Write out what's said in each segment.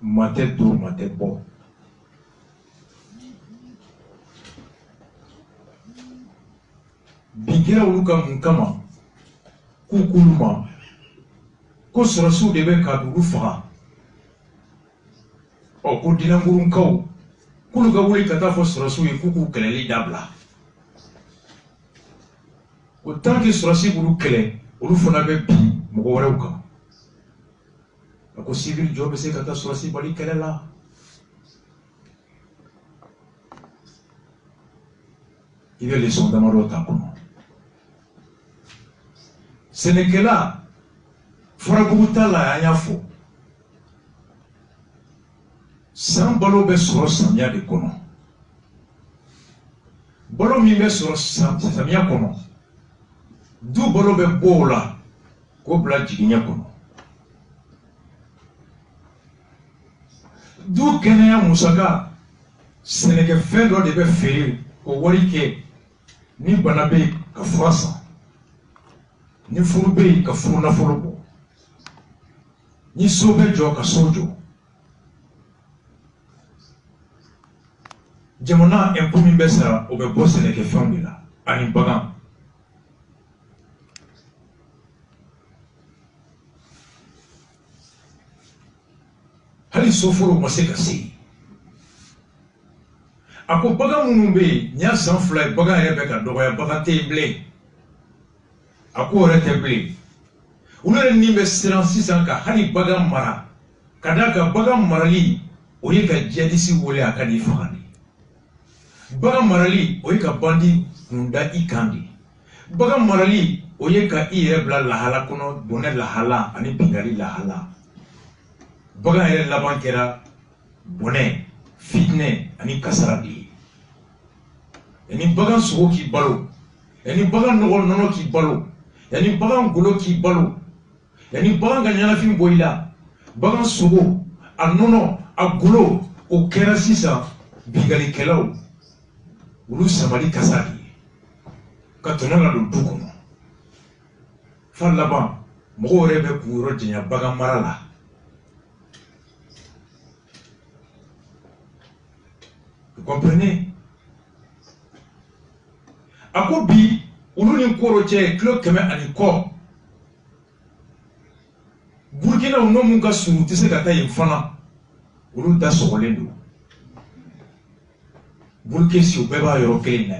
ma tête d'eau, ma tête bon. Bikira uluka mukama kukuluma ko surasu de be kaduru fa o ko dinangurun kaw kuluga wuli kata fo surasu e kuku keleli dabla o tanki surasi bulu kele ulu fana be bi mogo wɛrɛw kan ko civil jɔ bɛ se ka taa surasi bali kɛlɛ la i bɛ leçon damadɔ ta kɔnɔ sɛnɛkɛla furabugu t'a la an y'a fɔ san balo bɛ sɔrɔ samiya de kɔnɔ balo min bɛ sɔrɔ samiya kɔnɔ du balo bɛ bɔ o la k'o bila jiginɲɛ kɔnɔ du kɛnɛya musaka sɛnɛkɛfɛn dɔ de bɛ feere o wari kɛ ni bana bɛ yen ka fura san ni furu bɛ yen ka furu nafolo bɔ ni so bɛ jɔ ka so jɔ jamana impôt min bɛ sara o bɛ bɔ sɛnɛkɛfɛnw de la ani bagan hali soforo ma se ka se a ko bagan minnu bɛ yen n y'a san 2 ye bagan yɛrɛ bɛ ka dɔgɔya bagan tɛ yen bilen a ko yɛrɛ tɛ bilen olu yɛrɛ ni bɛ siran sisan ka hali bagan mara ka d'a kan bagan marali o ye ka jihadisi wele a ka di faga de bagan marali o ye ka bandi kunda i kan de bagan marali o ye ka i yɛrɛ bila lahala kɔnɔ bɔnɛ lahala ani bingali lahala bagan yɛrɛ laban kɛra bɔnɛ fitinɛ ani kasara de ye yani bagan sogo k'i balo yani bagan nɔnɔ k'i balo yani bagan golo k'i balo yani bagan ka ɲanafin bɔ i la bagan sogo a nɔnɔ a golo o kɛra sisan bingalikɛlaw olu samali kasa de ye ka tɔnɔ ladon du kɔnɔ fa laban mɔgɔw yɛrɛ bɛ k'u yɔrɔ janya bagan mara la vous comprenez a ko bi olu ni koro cɛ kilo 100 ani kɔ Burkina n'o mun ka surun tɛ se ka taa yen fana olu da sɔgɔlen don Burkina si o bɛɛ b'a yɔrɔ kelen na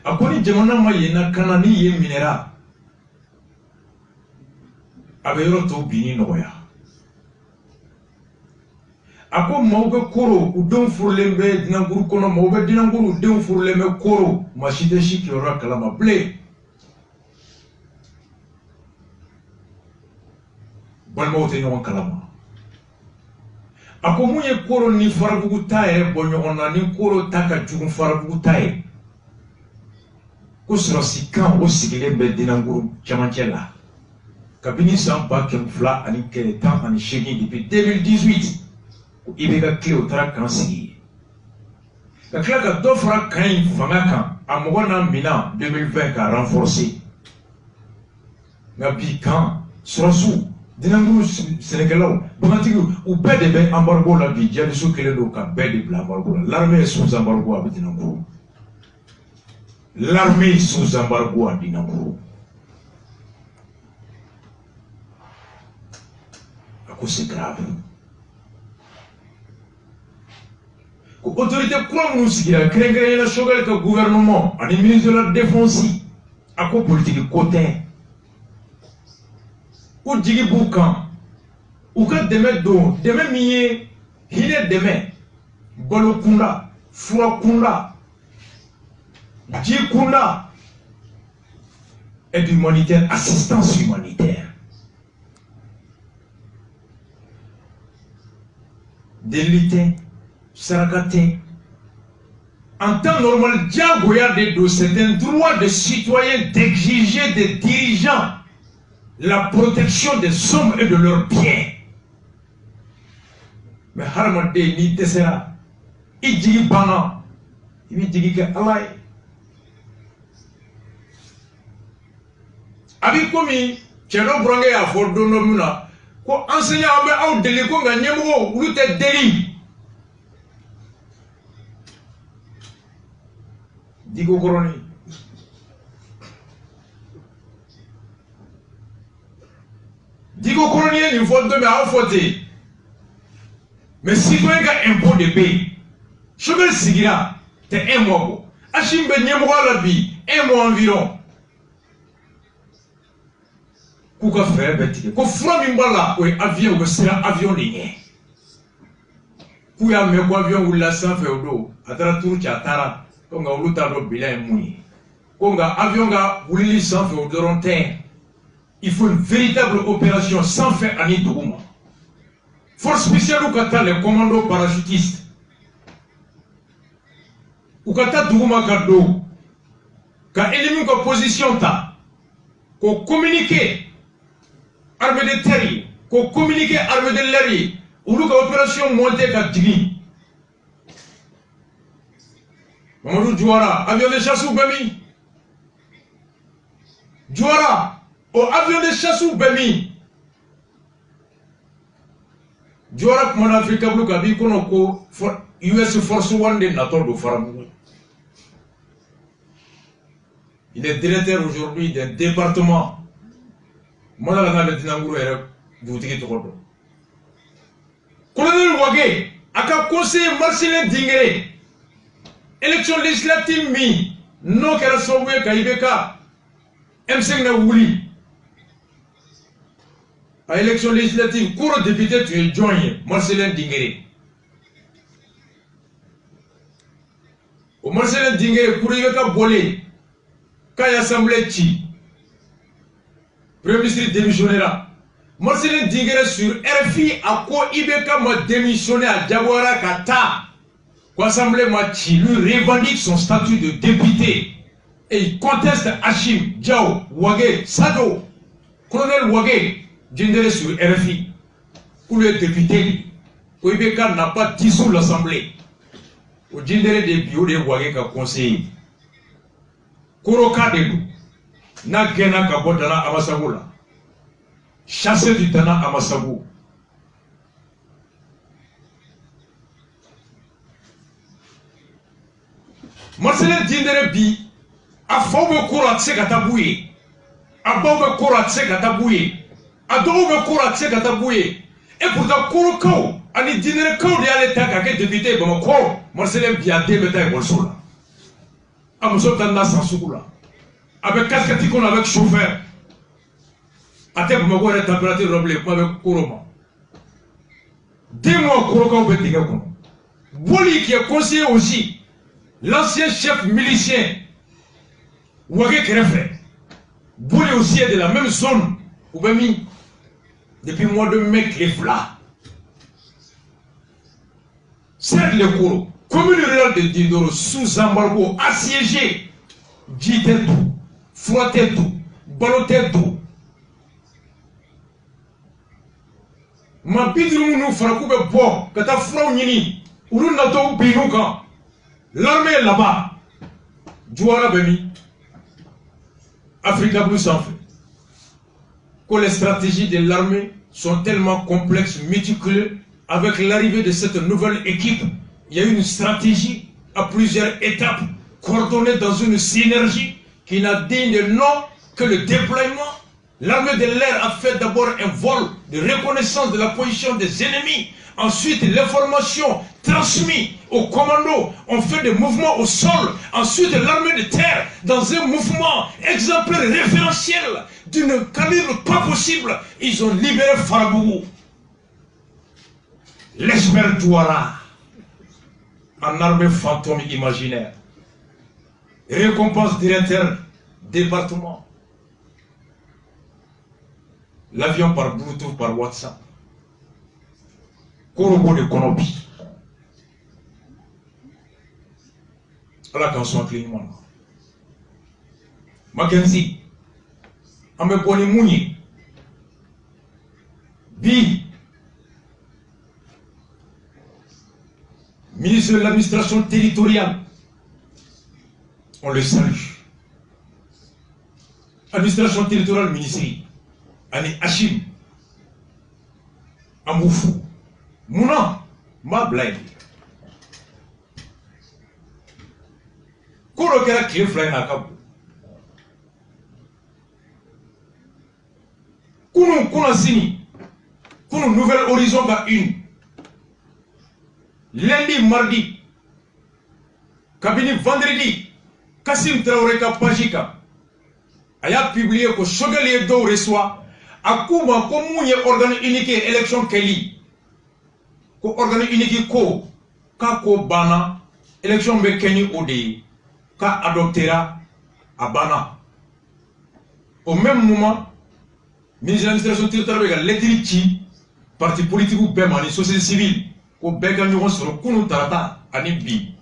a ko ni jamana ma yen na kana ni yen minɛra a bɛ yɔrɔ tɔw binni nɔgɔya a ko maaw bɛ koro u denw furulen bɛ dinanguru kɔnɔ maaw bɛ dinanguru u denw furulen bɛ koro maa si tɛ si kiyɔrɔ kalama bilen balimaw tɛ ɲɔgɔn kalama a ko mun ye koro ni farabugu ta yɛrɛ bɔ ɲɔgɔn na ni koro ta ka jugu farabugu ta ye ko sɔrɔsi kan o sigilen bɛ dinanguru camancɛ la kabini san 2010 ani 18 depuis 2018 i bɛ ka tile o taara kan sigi ka tila ka dɔ fara kan in fanga kan a mɔgɔ n'a mina 2020 ka renforcer nka bi kan sɔrɔsiw dinanguru sɛnɛkɛlaw bagantigiw u bɛɛ de bɛ embargo la bi jihadiso kelen don ka bɛɛ de bila embargo la l'armée est sous embargo a bɛ dinanguru l'armée est sous embargo a dinanguru a ko c'est grave autorité kura minnu sigira kɛrɛnkɛrɛnnenya la Choguel ka gouvernement ani ministre de la défense a ko politique ko tɛ ko jigi b'u kan u ka dɛmɛ don dɛmɛ min ye hinɛ dɛmɛ balo kunda fura kunda ji kunda aide humanitaire assistance humanitaire deli tɛ saraka tɛ en temps normal diyagoya de don c'est un droit de citoyen d'exiger des dirigeants la protection des hommes et de leurs biens mais hadamaden n'i dɛsɛra i jigi banna i bɛ jigi kɛ Ala ye a b'i komi Tchèno Brangue a fort d'onomuna. Ko enseignant mais au délit ko nga nyemgo ulu te délit. Digo koroni. Digo koroni ni vote de mais a voté. Mais citoyen ka impôt de paye. Chobel sigira te un mois. Achimbe nyemgo la bi un mois environ. Kouka frère betike. Ko fura mimbala ko avion ko sira avion ligne. Kouya me ko avion wula sans fait odo. Atara tour chatara. Konga uluta do bilan muni. Konga avion ga wulili sans fait odo terre. Il faut une véritable opération sans faire ani douma. Force spéciale ou kata les commandos parachutistes. Ou kata douma kado. Ka ennemi ko position ta. Ko communiquer armée de terre, qu'on communique armée de l'air, ou l'opération montée qu'à Dini. Mamadou Djouara, avion de chasse ou Bemi. Djouara, au avion de chasse ou Bemi. Djouara, comme en Afrique, Kabi, Konoko, US Force One de Nator de Faramou. Il est directeur aujourd'hui d'un département. Moi, je suis un peu Colonel Wagé, à conseiller Marcelin Dingere, élection législative, non qu'elle a sauvé Kaibeka, M5 na Wouli. À élection législative, cours député, tu es joint, Marcelin Dingere. Au Marcelin Dingere, pour y avoir volé, quand il y a assemblée, Premier ministre démissionnera. Marcelin Dingere sur RFI à quoi Ibeka m'a démissionné à Diawara Kata. L'Assemblée Machi lui revendique son statut de député. Et il conteste Hachim, Diao, Wagé, Sado. Colonel Wagé, Dingere sur RFI. Où le député, où Ibeka n'a pas dissous l'Assemblée. Au Dingere de Bio de Wagé qu'a conseillé. Koroka de nous. Na gena ka bodana amasabu la chasse du tana amasabu Marcelin Dingere bi a fawbe kura tse katabuye a bawbe kura tse katabuye a dawbe kura tse katabuye et pourtant Korokaw ani Dingere kaw de ale ta ka ke député Bamako Marcelin bi a debeta e bolsola amuso tanna sansukula avec casquette qu'on avec chauffeur. À tel moment la température roblée avec Koroma. 2 mois Koroka au Bétigagon. Boli qui est conseiller aussi, l'ancien chef milicien, Wagé Kerefe. Boli aussi est de la même zone, Oubemi, depuis le mois de mai, les là. Certes, le Koro, commune rurale de Dindoro, sous embargo, assiégé, dit tout. Frotter tout, baloter tout. Ma bidrou nous fera couper bois, que ta frau nini, ou nous n'attendons pas binouka. L'armée est là-bas. Djouara Bemi, Africa Blue s'en fait. Que les stratégies de l'armée sont tellement complexes, méticuleuses, avec l'arrivée de cette nouvelle équipe, il y a une stratégie à plusieurs étapes, coordonnée dans une synergie qui n'a digne de nom que le déploiement. L'armée de l'air a fait d'abord un vol de reconnaissance de la position des ennemis. Ensuite, l'information transmise aux commandos. On fait des mouvements au sol. Ensuite, l'armée de terre, dans un mouvement exemplaire référentiel d'une calibre pas possible, ils ont libéré Farabougou. L'expert Douara, en armée fantôme imaginaire. Récompense directeur département. L'avion par Bluetooth, par WhatsApp. Korobo de Konopi. À la canson clignement. Mackenzie. Ameboni Mouni. Bi. Ministre de l'administration territoriale. On le salue. Administration territoriale, ministère. ani Hachim an b'u fo munna n b'a bila yen ko dɔ kɛra tile 2 in na a ka bon kunun kunna sini kunun Nouvelle Horizon ka une lundi mardi kabini vendredi Kassim Traoré ka page kan a y'a publié ko Choguel ye dɔw reçoit a k'u ma ko mun ye organe unique ye élection kɛli ko organe unique ko k'a ko banna élection bɛ kɛ ni o de ye k'a adoptera a banna au même moment ministre de l'administration territoriale bɛ ka lettre ci parti politique bɛɛ ma ni société civile ko bɛɛ ka ɲɔgɔn sɔrɔ kunun tarata ani bi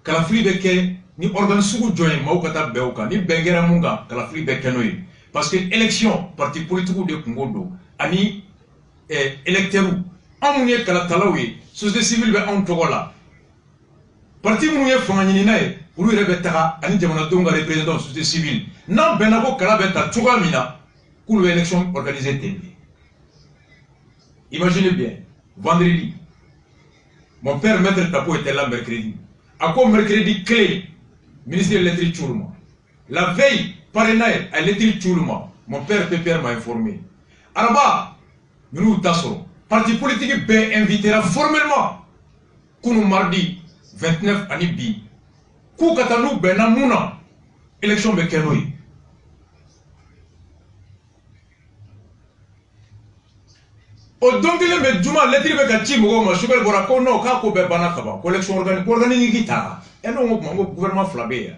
kalafili bɛ kɛ ni organe sugu jɔn ye maaw ka taa bɛn o kan ni bɛn kɛra mun kan kalafili bɛ kɛ n'o ye parce que élection parti politique de kun b'o don ani électeurs anw ye kalatalaw ye société civile bɛ anw tɔgɔ la parti minnu ye fanga ɲini n'a ye olu yɛrɛ bɛ taga ani jamanadenw ka représentant société civile n'an bɛnna ko kala bɛ ta cogoya min na k'olu bɛ élection organisée ten de. Imaginez bien, vendredi, mon père maître Tapo était là mercredi. À quoi mercredi clé, ministre de l'électricité Tchoulma. La veille, parrainage à l'électricité Tchoulma, mon père Pépère m'a informé. Araba, nous t'assurons, parti politique B invitera formellement, Kounou mardi 29 anibi, Kou Katanou Benamouna, élection Bekenoui. O dongile me juma lettre be ka ci mo ma Choguel bora ko no ka ko be bana kaba collection organique ni ta e no mo gouvernement flabé ya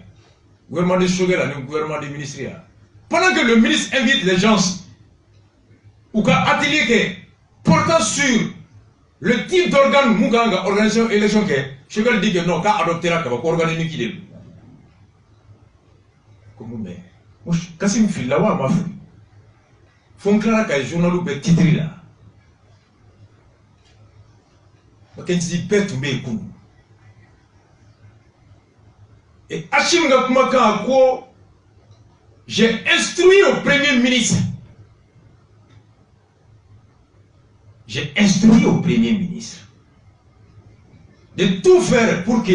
gouvernement de Choguel et gouvernement des ministres ya pendant que le ministre invite les gens ou ka atelier que portant sur le type d'organe muganga organisation élection que Choguel dit que non ka adopter la kaba ko organique de comme mais Kassim Filawa ma fou font clara ka journal be titre là. Et Hachim Gakumaka, j'ai instruit au Premier ministre. J'ai instruit au Premier ministre de tout faire pour que